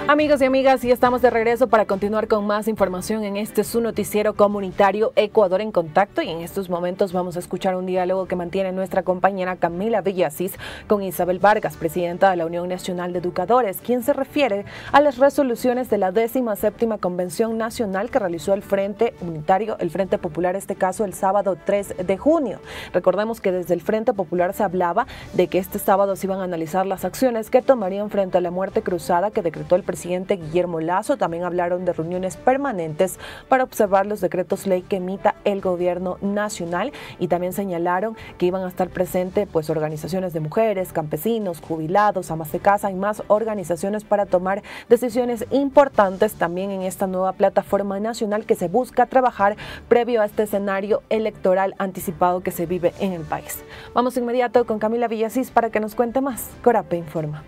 Amigos y amigas, y estamos de regreso para continuar con más información en este su noticiero comunitario Ecuador en Contacto, y en estos momentos vamos a escuchar un diálogo que mantiene nuestra compañera Camila Villasís con Isabel Vargas, presidenta de la Unión Nacional de Educadores, quien se refiere a las resoluciones de la 17ª Convención Nacional que realizó el Frente Unitario, el Frente Popular, este caso el sábado 3 de junio. Recordemos que desde el Frente Popular se hablaba de que este sábado se iban a analizar las acciones que tomarían frente a la muerte cruzada que decretó el presidente Guillermo Lasso. También hablaron de reuniones permanentes para observar los decretos ley que emita el gobierno nacional, y también señalaron que iban a estar presentes organizaciones de mujeres, campesinos, jubilados, amas de casa y más organizaciones para tomar decisiones importantes también en esta nueva plataforma nacional que se busca trabajar previo a este escenario electoral anticipado que se vive en el país. Vamos inmediato con Camila Villasís para que nos cuente más. Corape informa.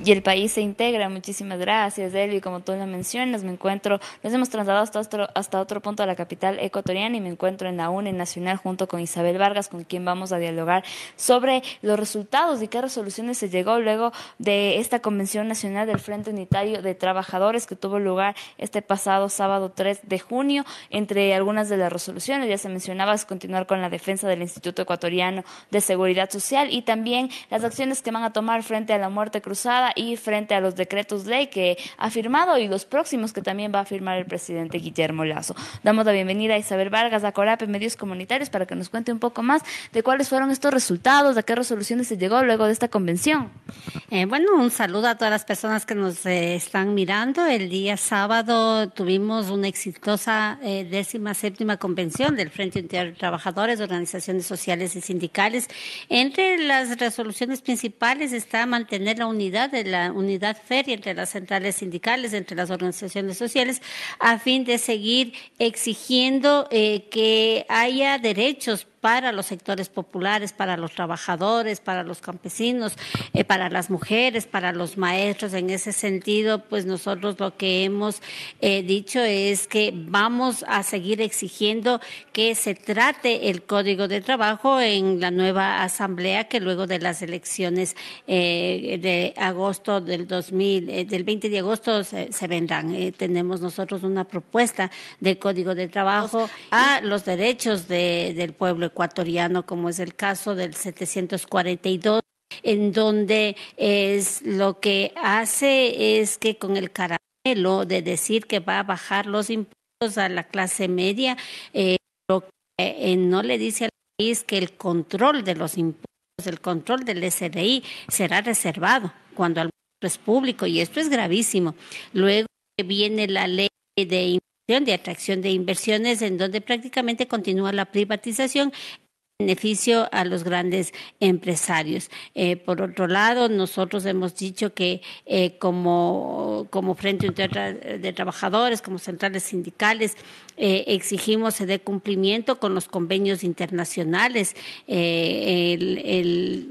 Y el país se integra. Muchísimas gracias, Elvi. Como tú lo mencionas, nos hemos trasladado hasta otro punto de la capital ecuatoriana y me encuentro en la UNE Nacional junto con Isabel Vargas, con quien vamos a dialogar sobre los resultados y qué resoluciones se llegó luego de esta Convención Nacional del Frente Unitario de Trabajadores que tuvo lugar este pasado sábado 3 de junio. Entre algunas de las resoluciones, ya se mencionaba, es continuar con la defensa del Instituto Ecuatoriano de Seguridad Social y también las acciones que van a tomar frente a la muerte cruzada y frente a los decretos ley que ha firmado y los próximos que también va a firmar el presidente Guillermo Lasso. Damos la bienvenida a Isabel Vargas, a Corape Medios Comunitarios, para que nos cuente un poco más de cuáles fueron estos resultados, de qué resoluciones se llegó luego de esta convención. Un saludo a todas las personas que nos están mirando. El día sábado tuvimos una exitosa 17ª convención del Frente Unitario de Trabajadores, organizaciones sociales y sindicales. Entre las resoluciones principales está mantener la unidad férrea entre las centrales sindicales, entre las organizaciones sociales, a fin de seguir exigiendo que haya derechos para los sectores populares, para los trabajadores, para los campesinos, para las mujeres, para los maestros. En ese sentido, pues nosotros lo que hemos dicho es que vamos a seguir exigiendo que se trate el Código de Trabajo en la nueva asamblea que luego de las elecciones de agosto del 20 de agosto se vendrán. Tenemos nosotros una propuesta de Código de Trabajo a los derechos del pueblo ecuatoriano, como es el caso del 742, en donde lo que hace es que con el caramelo de decir que va a bajar los impuestos a la clase media, lo que no le dice al país que el control de los impuestos, el control del SRI será reservado cuando al es público, y esto es gravísimo. Luego viene la ley de atracción de inversiones, en donde prácticamente continúa la privatización, beneficio a los grandes empresarios. Por otro lado, nosotros hemos dicho que como Frente de Trabajadores, como centrales sindicales, exigimos se dé cumplimiento con los convenios internacionales, el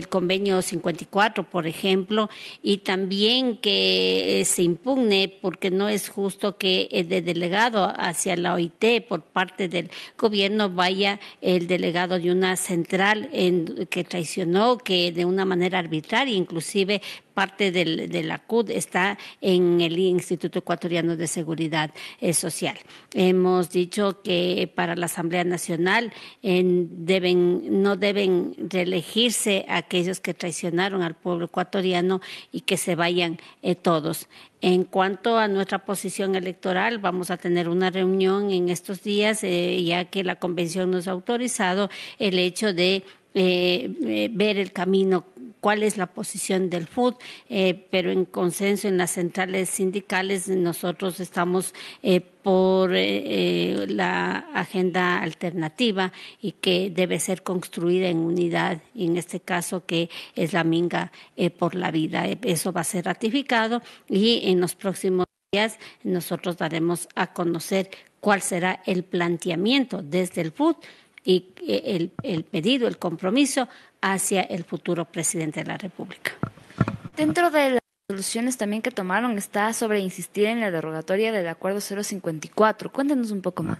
convenio 54, por ejemplo, y también que se impugne, porque no es justo que el delegado hacia la OIT por parte del gobierno vaya el delegado de una central que traicionó, que de una manera arbitraria, inclusive parte de la CUT está en el Instituto Ecuatoriano de Seguridad Social. Hemos dicho que para la Asamblea Nacional no deben reelegirse aquellos que traicionaron al pueblo ecuatoriano y que se vayan todos. En cuanto a nuestra posición electoral, vamos a tener una reunión en estos días, ya que la convención nos ha autorizado el hecho de ver el camino, cuál es la posición del FUT, pero en consenso en las centrales sindicales nosotros estamos por la agenda alternativa y que debe ser construida en unidad, y en este caso que es la minga por la vida. Eso va a ser ratificado y en los próximos días nosotros daremos a conocer cuál será el planteamiento desde el FUT y el pedido, el compromiso hacia el futuro presidente de la República. Dentro de resoluciones también que tomaron está sobre insistir en la derogatoria del acuerdo 054. Cuéntenos un poco más.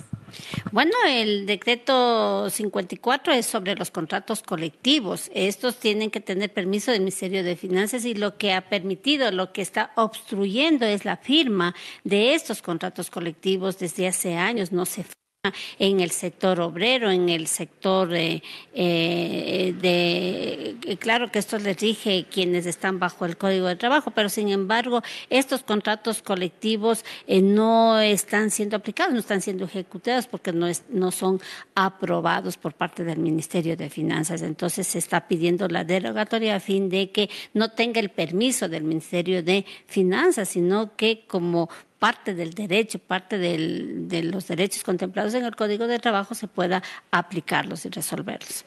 Bueno, el decreto 54 es sobre los contratos colectivos. Estos tienen que tener permiso del Ministerio de Finanzas y lo que ha permitido, lo que está obstruyendo es la firma de estos contratos colectivos desde hace años. No se en el sector obrero, en el sector claro que esto les rige quienes están bajo el Código de Trabajo, pero sin embargo estos contratos colectivos no están siendo aplicados, no están siendo ejecutados porque no son aprobados por parte del Ministerio de Finanzas. Entonces se está pidiendo la derogatoria a fin de que no tenga el permiso del Ministerio de Finanzas, sino que como parte del derecho, parte de los derechos contemplados en el Código de Trabajo se pueda aplicarlos y resolverlos.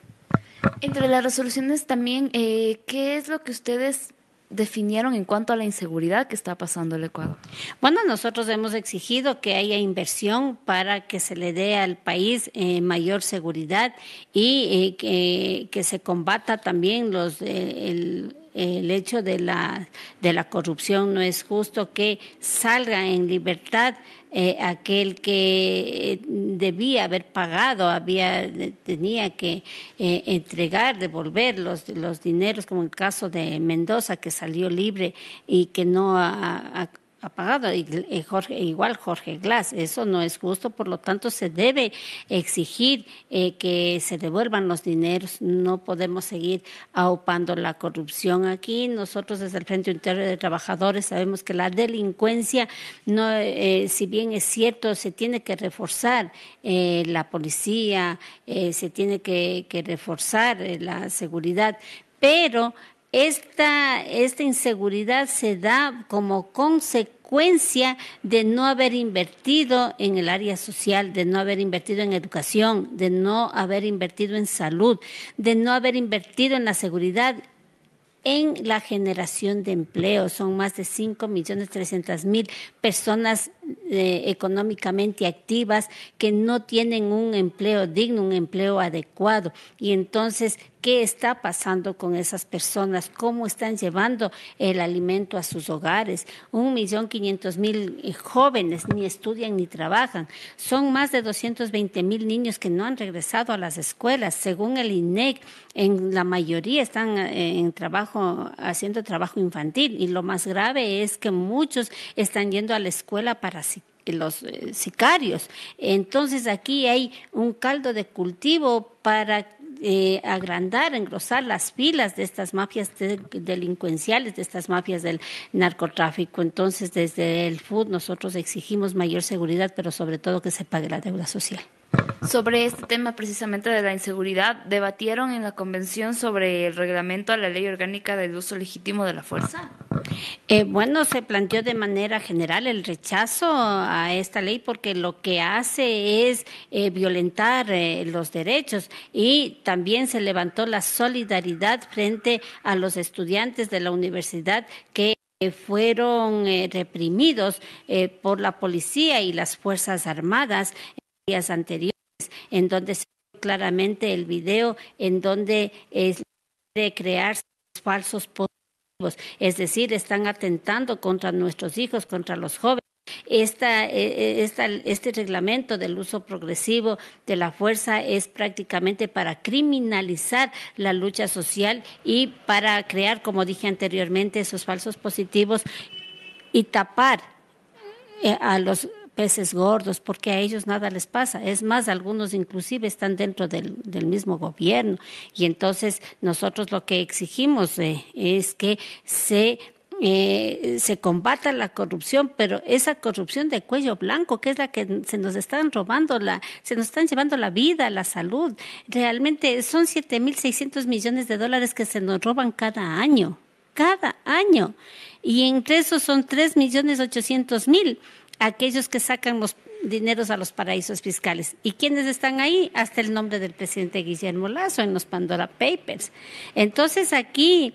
Entre las resoluciones también, ¿qué es lo que ustedes definieron en cuanto a la inseguridad que está pasando el Ecuador? Bueno, nosotros hemos exigido que haya inversión para que se le dé al país mayor seguridad y que se combata también el hecho de la corrupción. No es justo que salga en libertad aquel que debía haber pagado, tenía que entregar, devolver los dineros, como el caso de Mendoza, que salió libre y que no ha pagado, igual Jorge Glass. Eso no es justo, por lo tanto se debe exigir que se devuelvan los dineros. No podemos seguir aupando la corrupción aquí. Nosotros desde el Frente Unitario de Trabajadores sabemos que la delincuencia, no, si bien es cierto, se tiene que reforzar la policía, se tiene que reforzar la seguridad, pero esta inseguridad se da como consecuencia de no haber invertido en el área social, de no haber invertido en educación, de no haber invertido en salud, de no haber invertido en la seguridad, en la generación de empleo. Son más de 5.300.000 personas económicamente activas que no tienen un empleo digno, un empleo adecuado. Y entonces, ¿qué está pasando con esas personas? ¿Cómo están llevando el alimento a sus hogares? 1.500.000 jóvenes ni estudian ni trabajan. Son más de 220.000 niños que no han regresado a las escuelas. Según el INEC, en la mayoría están haciendo trabajo infantil, y lo más grave es que muchos están yendo a la escuela para los sicarios. Entonces aquí hay un caldo de cultivo para agrandar, engrosar las filas de estas mafias delincuenciales, de estas mafias del narcotráfico. Entonces desde el FUD nosotros exigimos mayor seguridad, pero sobre todo que se pague la deuda social. Sobre este tema precisamente de la inseguridad, debatieron en la convención sobre el reglamento a la ley orgánica del uso legítimo de la fuerza. Bueno, se planteó de manera general el rechazo a esta ley porque lo que hace es violentar los derechos, y también se levantó la solidaridad frente a los estudiantes de la universidad que fueron reprimidos por la policía y las Fuerzas Armadas en días anteriores, en donde se ve claramente el video en donde quiere crear falsos positivos, es decir, están atentando contra nuestros hijos, contra los jóvenes. Este reglamento del uso progresivo de la fuerza es prácticamente para criminalizar la lucha social y para crear, como dije anteriormente, esos falsos positivos y tapar a los peces gordos, porque a ellos nada les pasa. Es más, algunos inclusive están dentro del mismo gobierno, y entonces nosotros lo que exigimos es que se combata la corrupción, pero esa corrupción de cuello blanco, que es la que se nos están robando, se nos están llevando la vida, la salud. Realmente son 7.600 millones de dólares que se nos roban cada año, y entre esos son 3.800.000 aquellos que sacan dineros a los paraísos fiscales. ¿Y quiénes están ahí? Hasta el nombre del presidente Guillermo Lasso en los Pandora Papers. Entonces aquí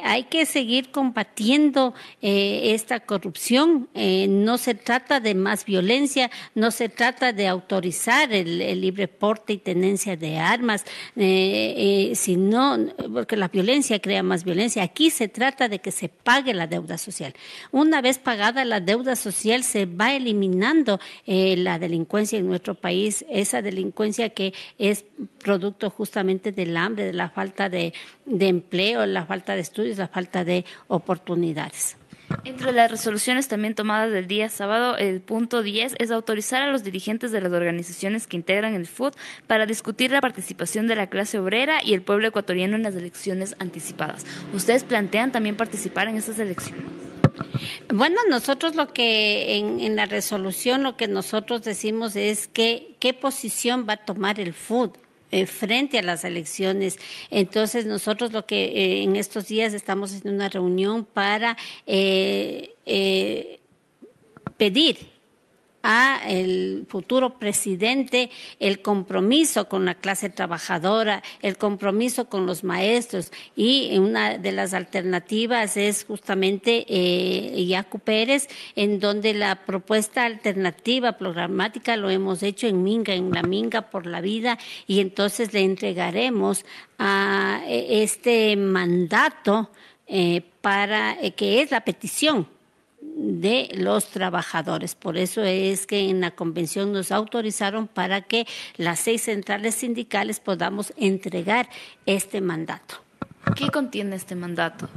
hay que seguir combatiendo esta corrupción. No se trata de más violencia, no se trata de autorizar el libre porte y tenencia de armas, sino porque la violencia crea más violencia. Aquí se trata de que se pague la deuda social. Una vez pagada la deuda social, se va eliminando la delincuencia en nuestro país, esa delincuencia que es producto justamente del hambre, de la falta de empleo, la falta de estudios, la falta de oportunidades. Entre las resoluciones también tomadas del día sábado, el punto 10 es autorizar a los dirigentes de las organizaciones que integran el FUD para discutir la participación de la clase obrera y el pueblo ecuatoriano en las elecciones anticipadas. ¿Ustedes plantean también participar en esas elecciones? Bueno, nosotros lo que en la resolución lo que nosotros decimos es que qué posición va a tomar el FUD frente a las elecciones. Entonces nosotros lo que en estos días estamos en una reunión para pedir a el futuro presidente el compromiso con la clase trabajadora, el compromiso con los maestros, y una de las alternativas es justamente Yacu Pérez, en donde la propuesta alternativa programática lo hemos hecho en Minga, en la Minga por la Vida, y entonces le entregaremos a este mandato para que es la petición de los trabajadores. Por eso es que en la convención nos autorizaron para que las 6 centrales sindicales podamos entregar este mandato. ¿Qué contiene este mandato?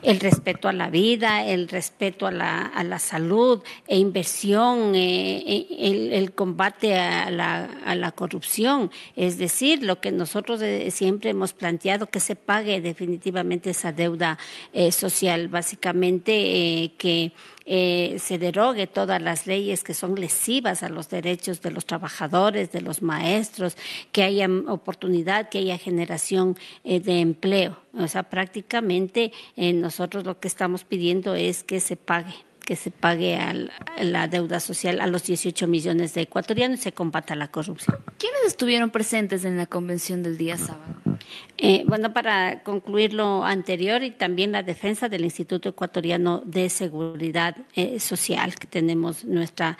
El respeto a la vida, el respeto a la salud e inversión, el combate a la corrupción. Es decir, lo que nosotros siempre hemos planteado, que se pague definitivamente esa deuda social, básicamente que se derogue todas las leyes que son lesivas a los derechos de los trabajadores, de los maestros, que haya oportunidad, que haya generación de empleo. O sea, prácticamente nosotros lo que estamos pidiendo es que se pague la deuda social a los 18 millones de ecuatorianos y se combata la corrupción. ¿Quiénes estuvieron presentes en la convención del día sábado? Bueno, para concluir lo anterior, y también la defensa del Instituto Ecuatoriano de Seguridad Social, que tenemos nuestra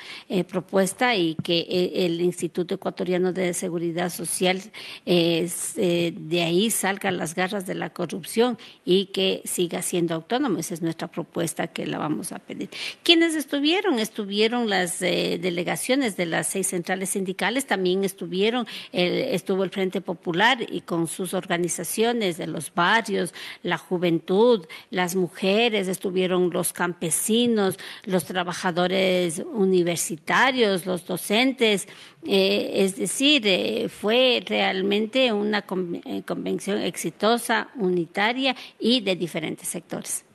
propuesta, y que el Instituto Ecuatoriano de Seguridad Social de ahí salgan las garras de la corrupción y que siga siendo autónomo. Esa es nuestra propuesta que la vamos a pedir. ¿Quiénes estuvieron? Estuvieron las delegaciones de las 6 centrales sindicales, también estuvo el Frente Popular y con sus organizaciones de los barrios, la juventud, las mujeres, estuvieron los campesinos, los trabajadores universitarios, los docentes, es decir, fue realmente una convención exitosa, unitaria y de diferentes sectores.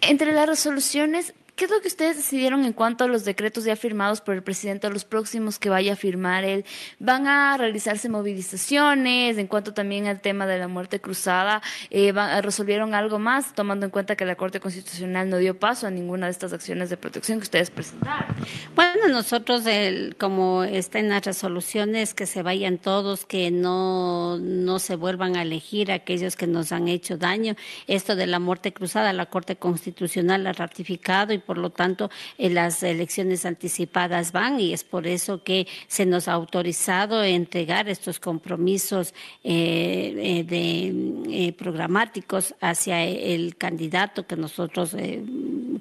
Entre las resoluciones, ¿qué es lo que ustedes decidieron en cuanto a los decretos ya firmados por el presidente, a los próximos que vaya a firmar él? ¿Van a realizarse movilizaciones? En cuanto también al tema de la muerte cruzada, ¿resolvieron algo más, tomando en cuenta que la Corte Constitucional no dio paso a ninguna de estas acciones de protección que ustedes presentaron? Bueno, nosotros, como está en las resoluciones, que se vayan todos, que no se vuelvan a elegir aquellos que nos han hecho daño. Esto de la muerte cruzada, la Corte Constitucional ha ratificado y por lo tanto las elecciones anticipadas van, y es por eso que se nos ha autorizado entregar estos compromisos programáticos hacia el candidato que nosotros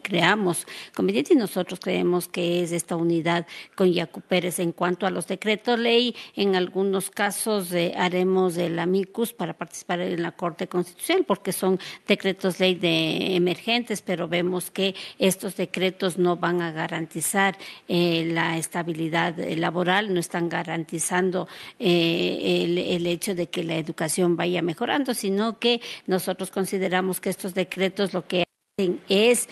creamos conveniente, y nosotros creemos que es esta unidad con Yacu Pérez. En cuanto a los decretos ley, en algunos casos haremos el amicus para participar en la Corte Constitucional, porque son decretos ley de emergentes, pero vemos que estos decretos no van a garantizar la estabilidad laboral, no están garantizando el hecho de que la educación vaya mejorando, sino que nosotros consideramos que estos decretos lo que hacen es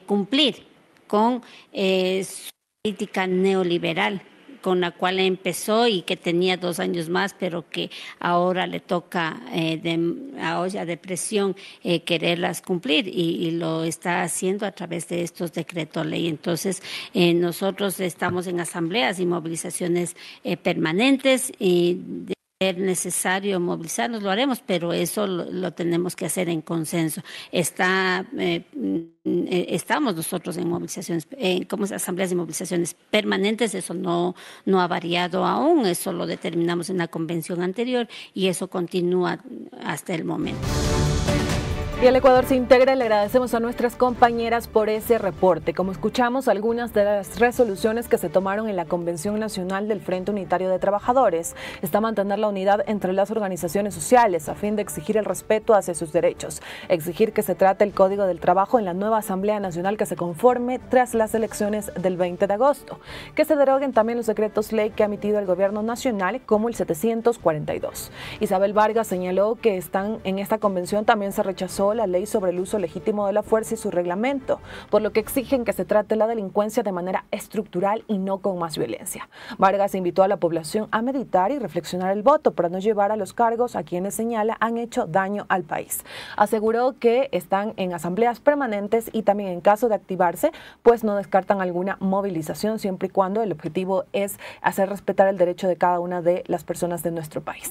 cumplir con su política neoliberal, con la cual empezó y que tenía 2 años más, pero que ahora le toca a olla de presión quererlas cumplir y lo está haciendo a través de estos decretos ley. Entonces, nosotros estamos en asambleas y movilizaciones permanentes y ser necesario movilizarnos, lo haremos, pero eso lo tenemos que hacer en consenso. Estamos nosotros en movilizaciones, como asambleas y movilizaciones permanentes, eso no ha variado aún, eso lo determinamos en la convención anterior y eso continúa hasta el momento. Y el Ecuador se integra y le agradecemos a nuestras compañeras por ese reporte. Como escuchamos, algunas de las resoluciones que se tomaron en la Convención Nacional del Frente Unitario de Trabajadores está mantener la unidad entre las organizaciones sociales a fin de exigir el respeto hacia sus derechos, exigir que se trate el Código del Trabajo en la nueva Asamblea Nacional que se conforme tras las elecciones del 20 de agosto, que se deroguen también los decretos ley que ha emitido el Gobierno Nacional como el 742. Isabel Vargas señaló que en esta convención también se rechazó la ley sobre el uso legítimo de la fuerza y su reglamento, por lo que exigen que se trate la delincuencia de manera estructural y no con más violencia. Vargas invitó a la población a meditar y reflexionar el voto para no llevar a los cargos a quienes señala han hecho daño al país. Aseguró que están en asambleas permanentes y también en caso de activarse, pues no descartan alguna movilización siempre y cuando el objetivo es hacer respetar el derecho de cada una de las personas de nuestro país.